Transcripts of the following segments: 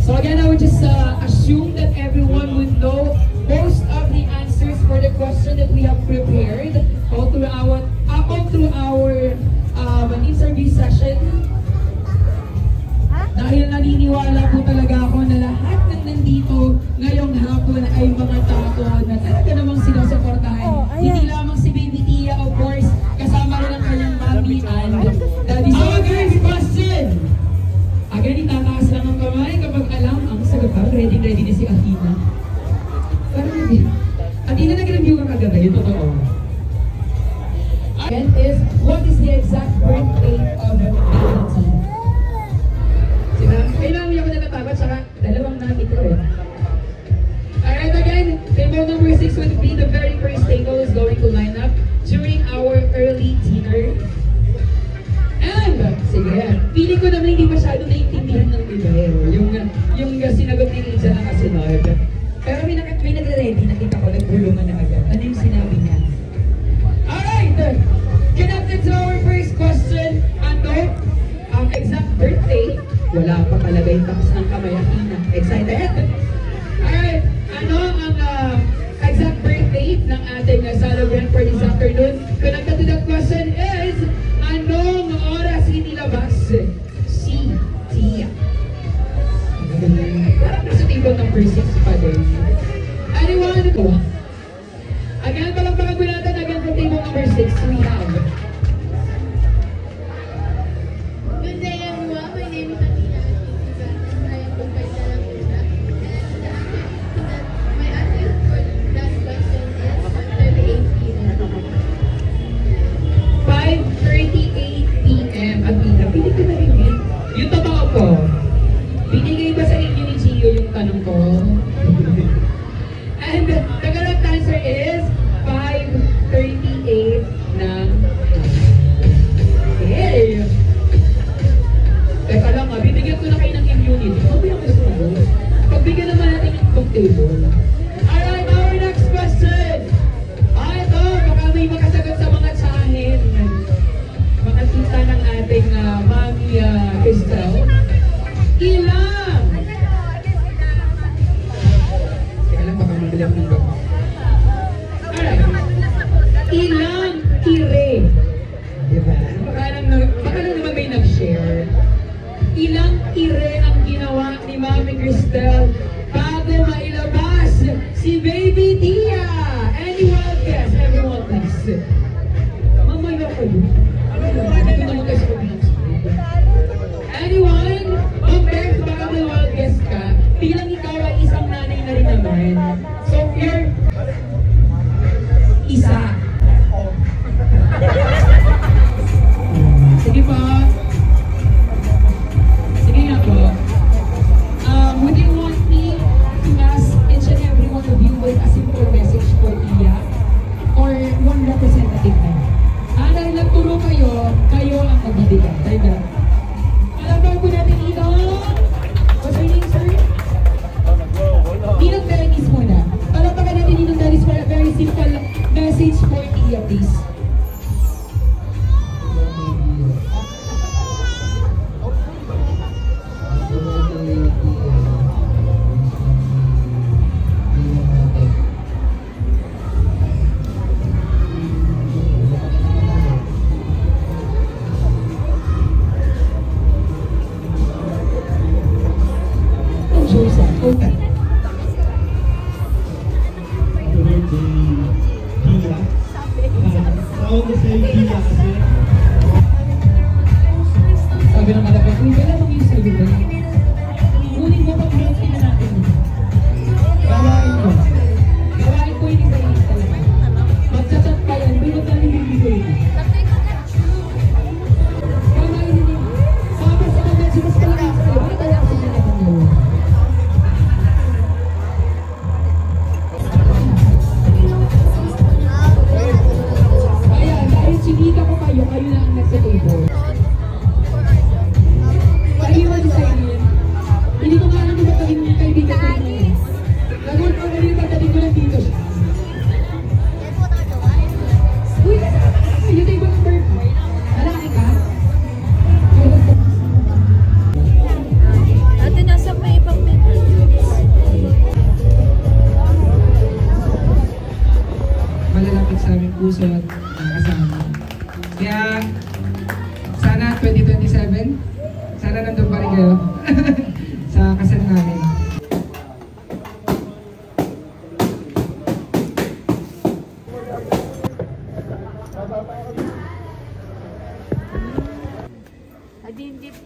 So again, I would just assume that everyone would know most of the answers for the question that we have prepared all through our interview session. Dahil naniniwala po talaga ako na lahat ng nandito ngayong hapon ay mga tao na talaga namang sinusuportahan. Hindi lamang si Baby Tia, of course, kasama rin ang kanyang mami and daddy. So guys, question! Again, itataas lang ang kamay kapag alam ang sagot. Ready na si Athena. Parang hindi. Athena, nag-review ka kagabi, yung totoo. Again is, what is the exact birth date of Baby Tia? Kailangan niya ko na natapat, saka dalawang namin ito eh. Alright, again, table number 6 would be the very first table is going to line up during our early dinner. And, sige, feeling ko naman hindi masyado naiintindihan ng iba eh. Yung sinagot ni Lisa na kasunod. Pero may nagre-ready, nakita ko, nagbulungan na agad. Ano yung sinabi niya? Alright, connected to our first question, ano ang exact birthday? Wala pa palagay taps ng kamay Athena. Excited? Alright, ano ang exact birthday ng ating celebrant for this afternoon? Connected to that question is, anong oras inilabas si Tia? Parang nasa table number 6 pa din. Anyone? Again, palagpagan ko natin again for table number 6. We have... Good day everyone, my name is Athena. I am from Paisala, Laguna. And my answer for that question is 5:38 p.m. 5:38 p.m. Athena, pili ko na rin yun. Yung totoo ko, binigay ba sa inyo ni Gio yung tanong ko? And the correct answer is 5:38 ng okay. Teka lang bibigyan ko na kayo ng immunity. Pabilang ko sa mga. Pagbigyan naman natin yung top table. Alright, our next question. Ito, baka may makasagot sa mga tsahin. Mga tita ng ating Mami Crystal. Ilang? Teka lang, baka mabilang ng baka. Alright. Ilang tire? Diba? Baka lang naman may nag-share. Ilang tire ang ginawa ni Mami Cristel bago mailabas si Baby Tia? Anyone guess? Everyone please. Mamaya ko yun. Anyone? Compared to baka may wild guess ka, bilang ikaw ay isang nanay na rin naman. So you're isa. Sige pa. Sige nga po. Would you want me to ask each and every one of you with a simple message for Tia? Or one representative na? Dahil nagturo kayo ang magbibigay. Tayo na. Alam po natin dito. What's your name, sir? Ninong Dennis muna. Palapakan natin Ninong Dennis for a very simple message for Tia, please. Okay. Sabi ng malapit, uy, kailan mo yung sabi ba? Kunin mo pag birthday na natin. Gawain mo. Gawain ko yung isa talaga. Magchat-chat pa yan, bilog na rin yung bibigay. Gawain nyo. Sabi sa mga messages ka lang sa'yo, bakit kaya ako sa natin nyo? Kaya, dahil sinita ko kayo na ang nasa table. Pag-iwan sa inyo, hindi ko nga alam kung ba't maging kaibigan ko rin. Nagawin ko rin yung pagdating ko lang dito siya. Uy, kasama ka! Yung table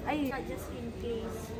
Ay, just in case.